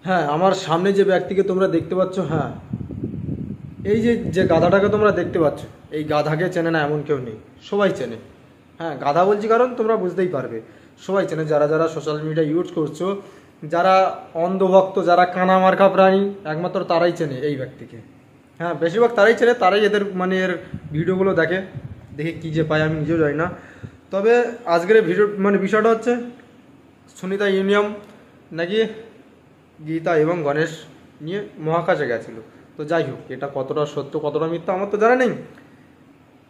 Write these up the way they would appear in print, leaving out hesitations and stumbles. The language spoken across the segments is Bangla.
হ্যাঁ, আমার সামনে যে ব্যক্তিকে তোমরা দেখতে পাচ্ছ, হ্যাঁ, এই যে যে গাধাটাকে তোমরা দেখতে পাচ্ছ, এই গাধাকে চেনে না এমন কেউ নেই, সবাই চেনে। হ্যাঁ, গাধা বলছি কারণ তোমরা বুঝতেই পারবে, সবাই চেনে। যারা যারা সোশ্যাল মিডিয়া ইউজ করছো, যারা অন্ধভক্ত, যারা কানা মার্কা প্রাণী, একমাত্র তারাই চেনে এই ব্যক্তিকে। হ্যাঁ, বেশিরভাগ তারাই চেনে, তারাই এদের মানে এর ভিডিওগুলো দেখে। দেখে কী যে পায় আমি নিজেও জানি না। তবে আজকের ভিডিও মানে বিষয়টা হচ্ছে সুনিতা ইউনিয়ম নাকি গীতা এবং গণেশ নিয়ে মহাকাশে গেছিলো। তো যাই হোক, এটা কতটা সত্য কতটা মিথ্যা আমার তো জানা নেই।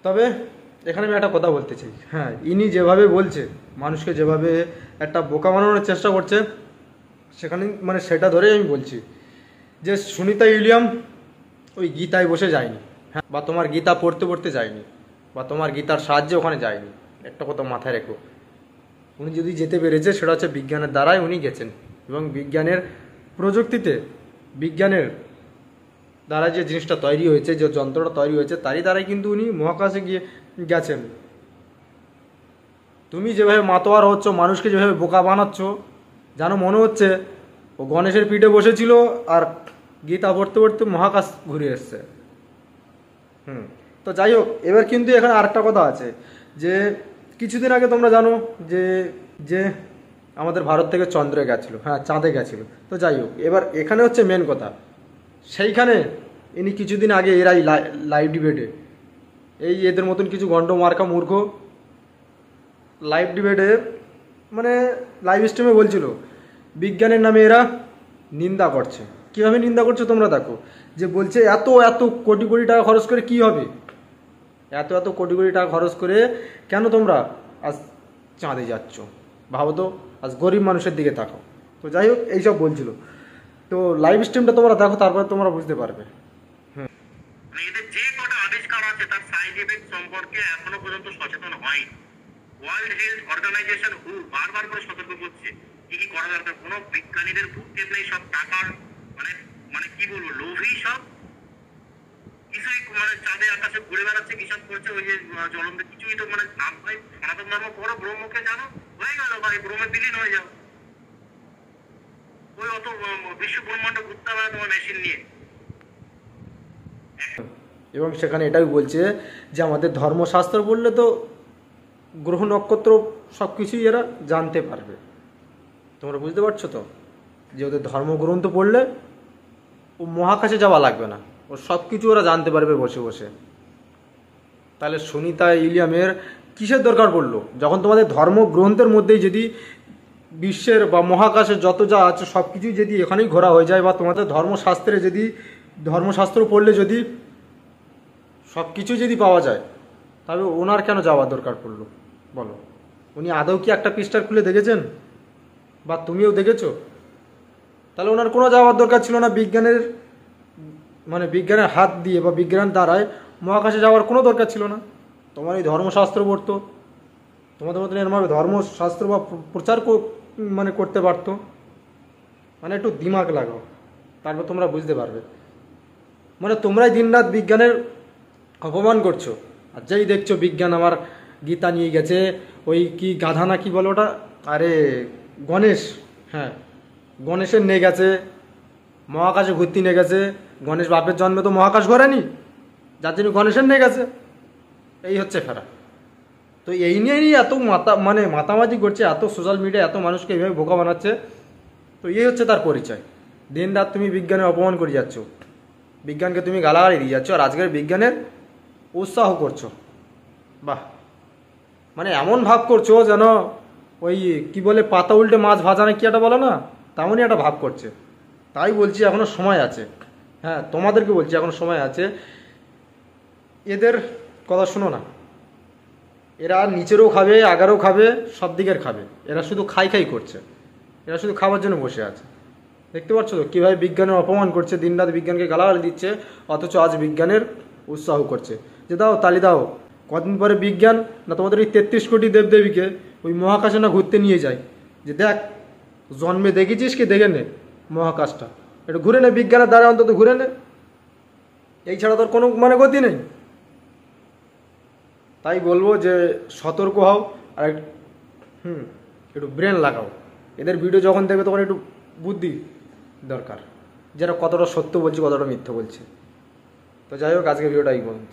তবে এখানে আমি একটা কথা বলতে চাই। হ্যাঁ, ইনি যেভাবে বলছে, মানুষকে যেভাবে একটা বোকা বানানোর চেষ্টা করছে, সেখানে মানে সেটা ধরেই আমি বলছি যে সুনিতা উইলিয়াম ওই গীতায় বসে যায়নি। হ্যাঁ, বা তোমার গীতা পড়তে পড়তে যায়নি, বা তোমার গীতার সাহায্যে ওখানে যায়নি। একটা কথা মাথায় রেখো, উনি যদি যেতে পেরেছে সেটা হচ্ছে বিজ্ঞানের দ্বারাই উনি গেছেন, এবং বিজ্ঞানের প্রযুক্তিতে, বিজ্ঞানের দ্বারা যে জিনিসটা তৈরি হয়েছে, যে যন্ত্রটা তৈরি হয়েছে, তারই দ্বারাই কিন্তু উনি মহাকাশে গিয়ে গেছেন। তুমি যেভাবে মাতোয়ার হচ্ছ, মানুষকে যেভাবে বোকা বানাচ্ছ, যেন মনে হচ্ছে ও গণেশের পিঠে বসেছিল আর গীতা পড়তে পড়তে মহাকাশ ঘুরে এসছে। তো যাই হোক, এবার কিন্তু এখানে আরেকটা কথা আছে যে কিছুদিন আগে তোমরা জানো যে যে আমাদের ভারত থেকে চন্দ্রে গেছিলো, হ্যাঁ, চাঁদে গেছিলো। তো যাই হোক, এবার এখানে হচ্ছে মেন কথা, সেইখানে ইনি কিছুদিন আগে এরাই লাইভ ডিবেটে, এই এদের মতন কিছু গন্ড মার্কা মূর্খ লাইভ ডিবেটে মানে লাইভ স্ট্রিমে বলছিল বিজ্ঞানের নামে এরা নিন্দা করছে। কীভাবে নিন্দা করছে তোমরা দেখো, যে বলছে এত এত কোটি কোটি টাকা খরচ করে কি হবে, এত এত কোটি কোটি টাকা খরচ করে কেন তোমরা আজ চাঁদে যাচ্ছ, ভাবো তো, আজ গরিব মানুষের দিকে তাকাও। তো যাই হোক, এইসব বলছিল। তো লাইভ স্ট্রিমটা তোমরা দেখো, তারপরে তোমরা বুঝতে পারবে। এদের যে কটা আবিষ্কার আছে তার সাইড এফেক্ট সম্পর্কে এখনো পর্যন্ত সচেতন হয়নি। ওয়ার্ল্ড হেলথ অর্গানাইজেশন বারবার করে সতর্ক করছে কি কি করা দরকার। কোনো বিজ্ঞানীদের ভূক্ষেপ নেই, সব টাকার মানে মানে কি বলবো, লোভী সব। কিছুই মানে চাঁদে আকাশে ঘুরে বেড়াচ্ছে, কিসব করছে, ওই যে জ্বলন্ত কিছুই তো মানে নাম ভাই সনাতন ধর্ম করো, ব্রহ্মকে জানো, হয়ে গেল ভাই, ব্রহ্মে বিলীন হয়ে যাও। ওই অত বিশ্ব ব্রহ্মাণ্ড ঘুরতে হবে তোমার মেশিন নিয়ে। এবং সেখানে এটাই বলছে যে আমাদের ধর্মশাস্ত্র পড়লে তো গ্রহ নক্ষত্র সব কিছুই এরা জানতে পারবে। তোমরা বুঝতে পারছো তো, যে ওদের ধর্মগ্রন্থ পড়লে ও মহাকাশে যাওয়া লাগবে না, ও সব কিছু ওরা জানতে পারবে বসে বসে। তাহলে সুনিতা উইলিয়ামের কিসের দরকার পড়লো, যখন তোমাদের ধর্মগ্রন্থের মধ্যেই যদি বিশ্বের বা মহাকাশের যত যা আছে সব কিছুই যদি এখানেই ঘোরা হয়ে যায়, বা তোমাদের ধর্মশাস্ত্রে যদি ধর্মশাস্ত্র পড়লে যদি সব কিছুই যদি পাওয়া যায়, তবে ওনার কেন যাওয়ার দরকার পড়লো বলো? উনি আদৌ কি একটা পৃষ্ঠার খুলে দেখেছেন, বা তুমিও দেখেছো? তাহলে ওনার কোনো যাওয়ার দরকার ছিল না। বিজ্ঞানের মানে বিজ্ঞানের হাত দিয়ে বা বিজ্ঞান দ্বারায় মহাকাশে যাওয়ার কোনো দরকার ছিল না। তোমার এই ধর্মশাস্ত্র পড়তো, তোমাদের মতন এরমভাবে ধর্মশাস্ত্র বা প্রচার মানে করতে পারতো। মানে একটু দিমাগ লাগাও, তারপর তোমরা বুঝতে পারবে। মানে তোমরাই দিনরাত বিজ্ঞানের অপমান করছো, আর যেই দেখছো বিজ্ঞান আমার গীতা নিয়ে গেছে, ওই কি গাধা না কি বলো ওটা, আরে গণেশ, হ্যাঁ, গণেশের নিয়ে গেছে মহাকাশে ঘুরতে, নিয়ে গেছে। গণেশ বাপের জন্মে তো মহাকাশ ঘোরেনি, যার জন্য গণেশের নিয়ে গেছে। এই হচ্ছে ফেরা। তো এই নিয়েই এত মাতামাতি করছে, এত সোশ্যাল মিডিয়া এত মানুষকে এইভাবে বোকা বানাচ্ছে। তো এই হচ্ছে তার পরিচয়। দিন রাত তুমি বিজ্ঞানের অপমান করে যাচ্ছ, বিজ্ঞানকে তুমি গালাগালি দিয়ে যাচ্ছ, আর আজকের বিজ্ঞানের উৎসাহ করছো। বাহ, মানে এমন ভাব করছো যেন ওই কি বলে পাতা উল্টে মাছ ভাজা না কি একটা বলো না, তেমনই একটা ভাব করছে। তাই বলছি এখনো সময় আছে। হ্যাঁ, তোমাদেরকে বলছি এখনো সময় আছে। এদের কথা শোনো না, এরা নিচেরও খাবে, আগারও খাবে, সব দিকের খাবে। এরা শুধু খাই করছে, এরা শুধু খাবার জন্য বসে আছে। দেখতে পাচ্ছ তো কীভাবে বিজ্ঞানের অপমান করছে, দিনরাত বিজ্ঞানকে গালাগালি দিচ্ছে, অথচ আজ বিজ্ঞানের উৎসাহ করছে যে দাও তালি দাও। কদিন পরে বিজ্ঞান না তোমাদের ওই 33 কোটি দেবদেবীকে ওই মহাকাশে না ঘুরতে নিয়ে যায়, যে দেখ জন্মে দেখেছিস কি, দেখে নে মহাকাশটা, একটু ঘুরে নে, বিজ্ঞানের দ্বারা অন্তত ঘুরে নে। এই ছাড়া তোর কোনো মানে গতি নেই। তাই বলবো যে সতর্ক হও, আর একটু ব্রেন লাগাও। এদের ভিডিও যখন দেখবে তখন একটু বুদ্ধি দরকার, যেটা কতটা সত্য বলছে কতটা মিথ্যে বলছে। তো যাই হোক, আজকে ভিডিওটা এই পর্যন্ত।